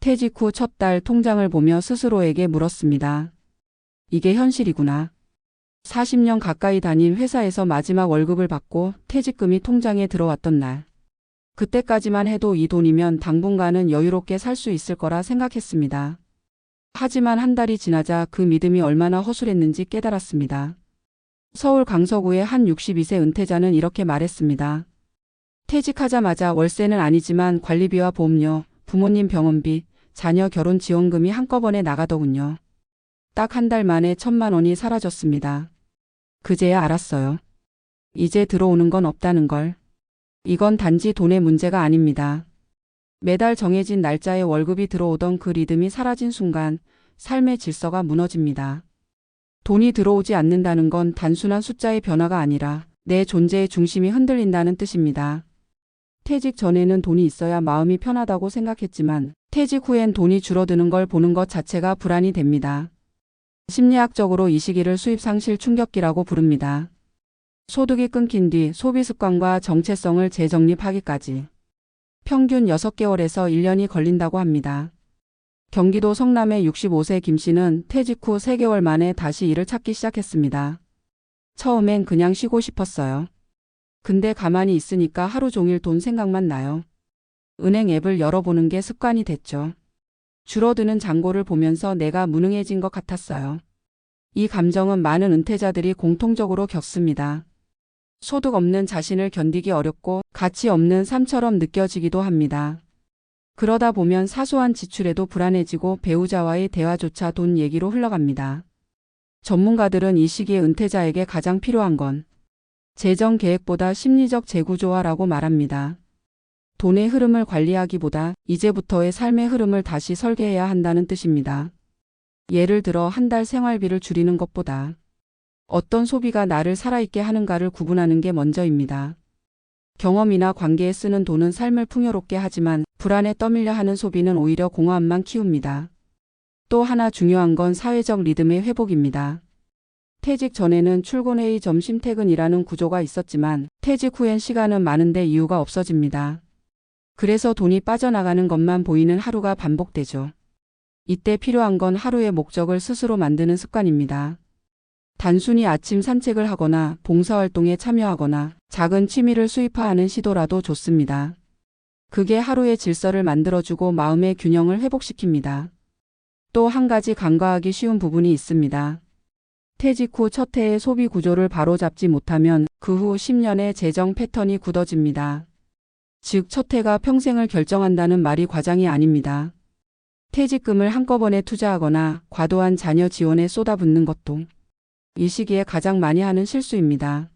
퇴직 후 첫 달 통장을 보며 스스로에게 물었습니다. 이게 현실이구나. 40년 가까이 다닌 회사에서 마지막 월급을 받고 퇴직금이 통장에 들어왔던 날. 그때까지만 해도 이 돈이면 당분간은 여유롭게 살 수 있을 거라 생각했습니다. 하지만 한 달이 지나자 그 믿음이 얼마나 허술했는지 깨달았습니다. 서울 강서구의 한 62세 은퇴자는 이렇게 말했습니다. 퇴직하자마자 월세는 아니지만 관리비와 보험료, 부모님 병원비, 자녀 결혼 지원금이 한꺼번에 나가더군요. 딱 한 달 만에 1,000만 원이 사라졌습니다. 그제야 알았어요. 이제 들어오는 건 없다는 걸. 이건 단지 돈의 문제가 아닙니다. 매달 정해진 날짜에 월급이 들어오던 그 리듬이 사라진 순간 삶의 질서가 무너집니다. 돈이 들어오지 않는다는 건 단순한 숫자의 변화가 아니라 내 존재의 중심이 흔들린다는 뜻입니다. 퇴직 전에는 돈이 있어야 마음이 편하다고 생각했지만 퇴직 후엔 돈이 줄어드는 걸 보는 것 자체가 불안이 됩니다. 심리학적으로 이 시기를 수입상실 충격기라고 부릅니다. 소득이 끊긴 뒤 소비 습관과 정체성을 재정립하기까지 평균 6개월에서 1년이 걸린다고 합니다. 경기도 성남의 65세 김 씨는 퇴직 후 3개월 만에 다시 일을 찾기 시작했습니다. 처음엔 그냥 쉬고 싶었어요. 근데 가만히 있으니까 하루 종일 돈 생각만 나요. 은행 앱을 열어보는 게 습관이 됐죠. 줄어드는 잔고를 보면서 내가 무능해진 것 같았어요. 이 감정은 많은 은퇴자들이 공통적으로 겪습니다. 소득 없는 자신을 견디기 어렵고 가치 없는 삶처럼 느껴지기도 합니다. 그러다 보면 사소한 지출에도 불안해지고 배우자와의 대화조차 돈 얘기로 흘러갑니다. 전문가들은 이 시기에 은퇴자에게 가장 필요한 건 재정 계획보다 심리적 재구조화라고 말합니다. 돈의 흐름을 관리하기보다 이제부터의 삶의 흐름을 다시 설계해야 한다는 뜻입니다. 예를 들어 한 달 생활비를 줄이는 것보다 어떤 소비가 나를 살아있게 하는가를 구분하는 게 먼저입니다. 경험이나 관계에 쓰는 돈은 삶을 풍요롭게 하지만 불안에 떠밀려 하는 소비는 오히려 공허함만 키웁니다. 또 하나 중요한 건 사회적 리듬의 회복입니다. 퇴직 전에는 출근회의 점심 퇴근이라는 구조가 있었지만 퇴직 후엔 시간은 많은데 이유가 없어집니다. 그래서 돈이 빠져나가는 것만 보이는 하루가 반복되죠. 이때 필요한 건 하루의 목적을 스스로 만드는 습관입니다. 단순히 아침 산책을 하거나 봉사활동에 참여하거나 작은 취미를 수입화하는 시도라도 좋습니다. 그게 하루의 질서를 만들어주고 마음의 균형을 회복시킵니다. 또 한 가지 간과하기 쉬운 부분이 있습니다. 퇴직 후 첫 해의 소비 구조를 바로잡지 못하면 그 후 10년의 재정 패턴이 굳어집니다. 즉 첫 해가 평생을 결정한다는 말이 과장이 아닙니다. 퇴직금을 한꺼번에 투자하거나 과도한 자녀 지원에 쏟아붓는 것도 이 시기에 가장 많이 하는 실수입니다.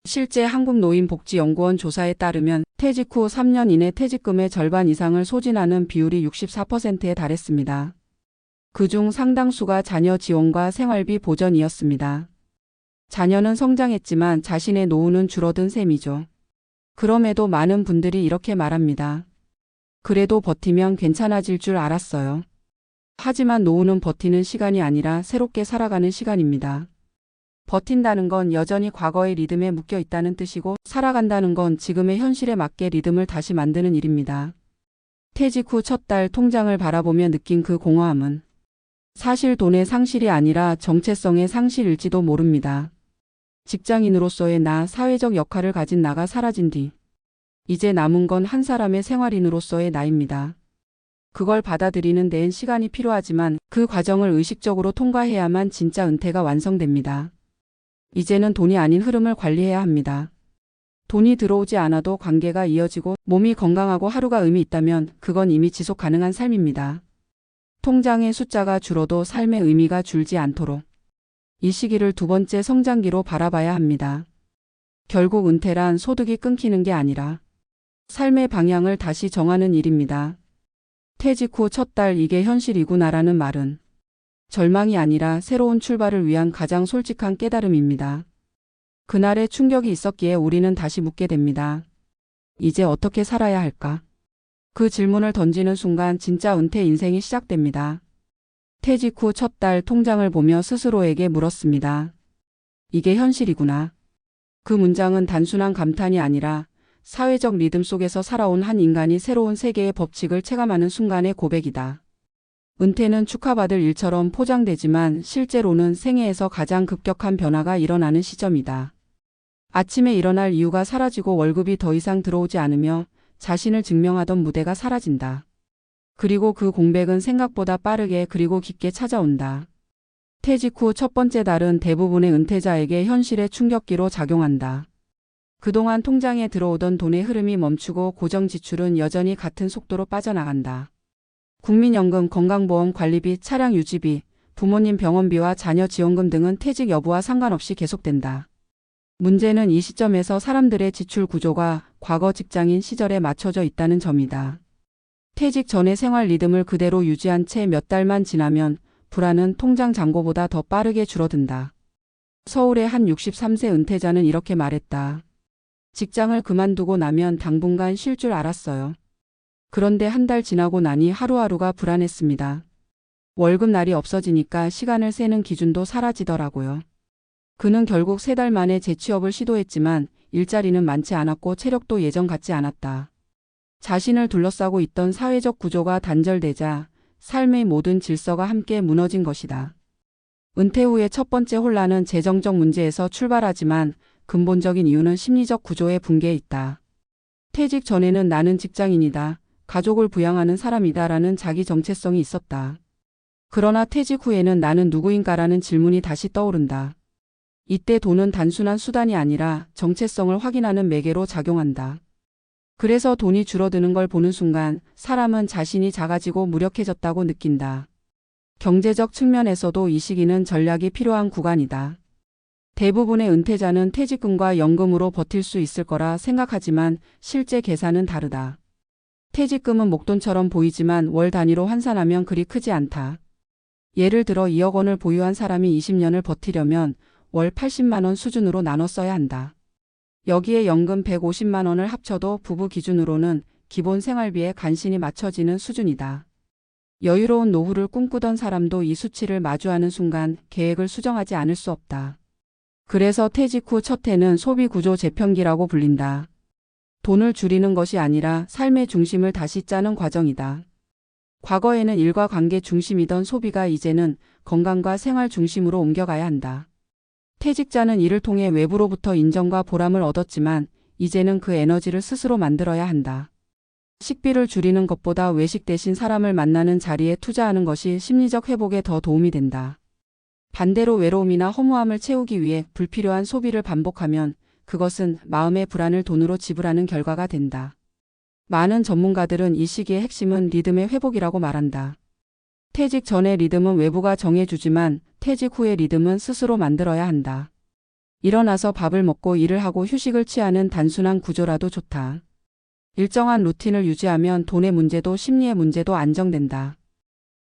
실제 한국노인복지연구원 조사에 따르면 퇴직 후 3년 이내 퇴직금의 절반 이상을 소진하는 비율이 64%에 달했습니다. 그중 상당수가 자녀 지원과 생활비 보전이었습니다. 자녀는 성장했지만 자신의 노후는 줄어든 셈이죠. 그럼에도 많은 분들이 이렇게 말합니다. 그래도 버티면 괜찮아질 줄 알았어요. 하지만 노후는 버티는 시간이 아니라 새롭게 살아가는 시간입니다. 버틴다는 건 여전히 과거의 리듬에 묶여 있다는 뜻이고 살아간다는 건 지금의 현실에 맞게 리듬을 다시 만드는 일입니다. 퇴직 후 첫 달 통장을 바라보며 느낀 그 공허함은 사실 돈의 상실이 아니라 정체성의 상실일지도 모릅니다. 직장인으로서의 나, 사회적 역할을 가진 나가 사라진 뒤 이제 남은 건 한 사람의 생활인으로서의 나입니다. 그걸 받아들이는 데엔 시간이 필요하지만 그 과정을 의식적으로 통과해야만 진짜 은퇴가 완성됩니다. 이제는 돈이 아닌 흐름을 관리해야 합니다. 돈이 들어오지 않아도 관계가 이어지고 몸이 건강하고 하루가 의미 있다면 그건 이미 지속 가능한 삶입니다. 통장의 숫자가 줄어도 삶의 의미가 줄지 않도록 이 시기를 두 번째 성장기로 바라봐야 합니다. 결국 은퇴란 소득이 끊기는 게 아니라 삶의 방향을 다시 정하는 일입니다. 퇴직 후 첫 달 이게 현실이구나라는 말은 절망이 아니라 새로운 출발을 위한 가장 솔직한 깨달음입니다. 그날의 충격이 있었기에 우리는 다시 묻게 됩니다. 이제 어떻게 살아야 할까? 그 질문을 던지는 순간 진짜 은퇴 인생이 시작됩니다. 퇴직 후 첫 달 통장을 보며 스스로에게 물었습니다. 이게 현실이구나. 그 문장은 단순한 감탄이 아니라 사회적 리듬 속에서 살아온 한 인간이 새로운 세계의 법칙을 체감하는 순간의 고백이다. 은퇴는 축하받을 일처럼 포장되지만 실제로는 생애에서 가장 급격한 변화가 일어나는 시점이다. 아침에 일어날 이유가 사라지고 월급이 더 이상 들어오지 않으며 자신을 증명하던 무대가 사라진다. 그리고 그 공백은 생각보다 빠르게 그리고 깊게 찾아온다. 퇴직 후 첫 번째 달은 대부분의 은퇴자에게 현실의 충격기로 작용한다. 그동안 통장에 들어오던 돈의 흐름이 멈추고 고정 지출은 여전히 같은 속도로 빠져나간다. 국민연금, 건강보험 관리비, 차량 유지비, 부모님 병원비와 자녀 지원금 등은 퇴직 여부와 상관없이 계속된다. 문제는 이 시점에서 사람들의 지출 구조가 과거 직장인 시절에 맞춰져 있다는 점이다. 퇴직 전의 생활 리듬을 그대로 유지한 채 몇 달만 지나면 불안은 통장 잔고보다 더 빠르게 줄어든다. 서울의 한 63세 은퇴자는 이렇게 말했다. 직장을 그만두고 나면 당분간 쉴 줄 알았어요. 그런데 한 달 지나고 나니 하루하루가 불안했습니다. 월급날이 없어지니까 시간을 세는 기준도 사라지더라고요. 그는 결국 3달 만에 재취업을 시도했지만 일자리는 많지 않았고 체력도 예전 같지 않았다. 자신을 둘러싸고 있던 사회적 구조가 단절되자 삶의 모든 질서가 함께 무너진 것이다. 은퇴 후의 첫 번째 혼란은 재정적 문제에서 출발하지만 근본적인 이유는 심리적 구조의 붕괴에 있다. 퇴직 전에는 나는 직장인이다. 가족을 부양하는 사람이다라는 자기 정체성이 있었다. 그러나 퇴직 후에는 나는 누구인가라는 질문이 다시 떠오른다. 이때 돈은 단순한 수단이 아니라 정체성을 확인하는 매개로 작용한다. 그래서 돈이 줄어드는 걸 보는 순간 사람은 자신이 작아지고 무력해졌다고 느낀다. 경제적 측면에서도 이 시기는 전략이 필요한 구간이다. 대부분의 은퇴자는 퇴직금과 연금으로 버틸 수 있을 거라 생각하지만 실제 계산은 다르다. 퇴직금은 목돈처럼 보이지만 월 단위로 환산하면 그리 크지 않다. 예를 들어 2억 원을 보유한 사람이 20년을 버티려면 월 80만 원 수준으로 나눠 써야 한다. 여기에 연금 150만 원을 합쳐도 부부 기준으로는 기본 생활비에 간신히 맞춰지는 수준이다. 여유로운 노후를 꿈꾸던 사람도 이 수치를 마주하는 순간 계획을 수정하지 않을 수 없다. 그래서 퇴직 후 첫 해는 소비 구조 재편기라고 불린다. 돈을 줄이는 것이 아니라 삶의 중심을 다시 짜는 과정이다. 과거에는 일과 관계 중심이던 소비가 이제는 건강과 생활 중심으로 옮겨가야 한다. 퇴직자는 이를 통해 외부로부터 인정과 보람을 얻었지만 이제는 그 에너지를 스스로 만들어야 한다. 식비를 줄이는 것보다 외식 대신 사람을 만나는 자리에 투자하는 것이 심리적 회복에 더 도움이 된다. 반대로 외로움이나 허무함을 채우기 위해 불필요한 소비를 반복하면 그것은 마음의 불안을 돈으로 지불하는 결과가 된다. 많은 전문가들은 이 시기의 핵심은 리듬의 회복이라고 말한다. 퇴직 전의 리듬은 외부가 정해주지만 퇴직 후의 리듬은 스스로 만들어야 한다. 일어나서 밥을 먹고 일을 하고 휴식을 취하는 단순한 구조라도 좋다. 일정한 루틴을 유지하면 돈의 문제도 심리의 문제도 안정된다.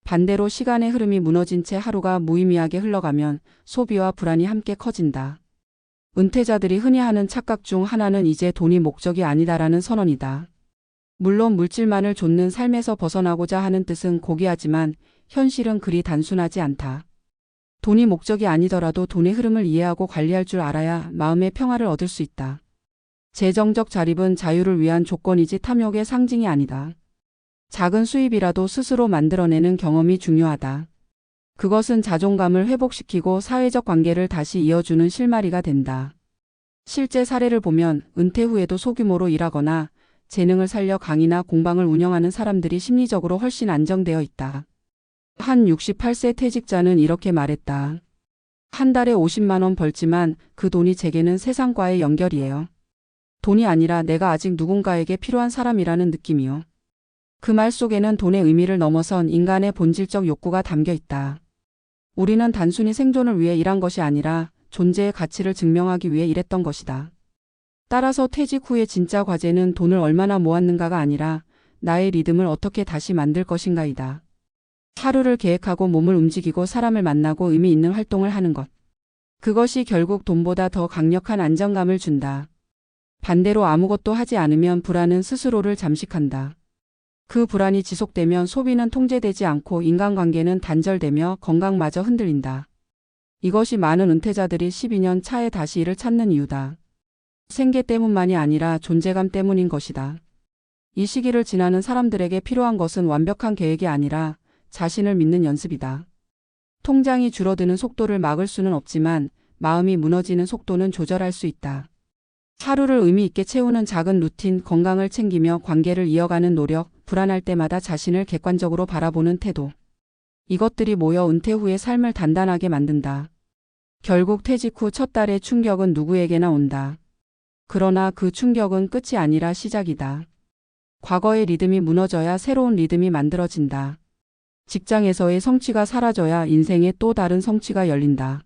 반대로 시간의 흐름이 무너진 채 하루가 무의미하게 흘러가면 소비와 불안이 함께 커진다. 은퇴자들이 흔히 하는 착각 중 하나는 이제 돈이 목적이 아니다라는 선언이다. 물론 물질만을 좇는 삶에서 벗어나고자 하는 뜻은 고귀하지만 현실은 그리 단순하지 않다. 돈이 목적이 아니더라도 돈의 흐름을 이해하고 관리할 줄 알아야 마음의 평화를 얻을 수 있다. 재정적 자립은 자유를 위한 조건이지 탐욕의 상징이 아니다. 작은 수입이라도 스스로 만들어내는 경험이 중요하다. 그것은 자존감을 회복시키고 사회적 관계를 다시 이어주는 실마리가 된다. 실제 사례를 보면 은퇴 후에도 소규모로 일하거나 재능을 살려 강의나 공방을 운영하는 사람들이 심리적으로 훨씬 안정되어 있다. 한 68세 퇴직자는 이렇게 말했다. 한 달에 50만 원 벌지만 그 돈이 제게는 세상과의 연결이에요. 돈이 아니라 내가 아직 누군가에게 필요한 사람이라는 느낌이요. 그 말 속에는 돈의 의미를 넘어선 인간의 본질적 욕구가 담겨 있다. 우리는 단순히 생존을 위해 일한 것이 아니라 존재의 가치를 증명하기 위해 일했던 것이다. 따라서 퇴직 후의 진짜 과제는 돈을 얼마나 모았는가가 아니라 나의 리듬을 어떻게 다시 만들 것인가이다. 하루를 계획하고 몸을 움직이고 사람을 만나고 의미 있는 활동을 하는 것. 그것이 결국 돈보다 더 강력한 안정감을 준다. 반대로 아무것도 하지 않으면 불안은 스스로를 잠식한다. 그 불안이 지속되면 소비는 통제되지 않고 인간관계는 단절되며 건강마저 흔들린다. 이것이 많은 은퇴자들이 12년 차에 다시 일을 찾는 이유다. 생계 때문만이 아니라 존재감 때문인 것이다. 이 시기를 지나는 사람들에게 필요한 것은 완벽한 계획이 아니라 자신을 믿는 연습이다. 통장이 줄어드는 속도를 막을 수는 없지만 마음이 무너지는 속도는 조절할 수 있다. 하루를 의미 있게 채우는 작은 루틴, 건강을 챙기며 관계를 이어가는 노력, 불안할 때마다 자신을 객관적으로 바라보는 태도. 이것들이 모여 은퇴 후의 삶을 단단하게 만든다. 결국 퇴직 후 첫 달의 충격은 누구에게나 온다. 그러나 그 충격은 끝이 아니라 시작이다. 과거의 리듬이 무너져야 새로운 리듬이 만들어진다. 직장에서의 성취가 사라져야 인생의 또 다른 성취가 열린다.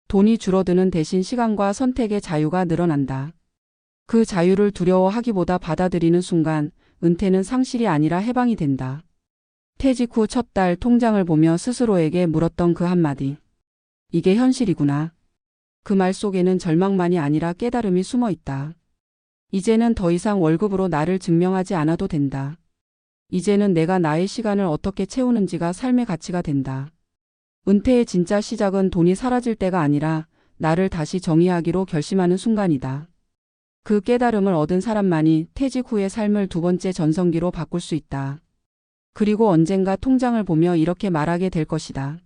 돈이 줄어드는 대신 시간과 선택의 자유가 늘어난다. 그 자유를 두려워하기보다 받아들이는 순간 은퇴는 상실이 아니라 해방이 된다. 퇴직 후 첫 달 통장을 보며 스스로에게 물었던 그 한마디. 이게 현실이구나. 그 말 속에는 절망만이 아니라 깨달음이 숨어 있다. 이제는 더 이상 월급으로 나를 증명하지 않아도 된다. 이제는 내가 나의 시간을 어떻게 채우는지가 삶의 가치가 된다. 은퇴의 진짜 시작은 돈이 사라질 때가 아니라 나를 다시 정의하기로 결심하는 순간이다. 그 깨달음을 얻은 사람만이 퇴직 후의 삶을 두 번째 전성기로 바꿀 수 있다. 그리고 언젠가 통장을 보며 이렇게 말하게 될 것이다.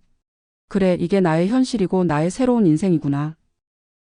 그래, 이게 나의 현실이고 나의 새로운 인생이구나.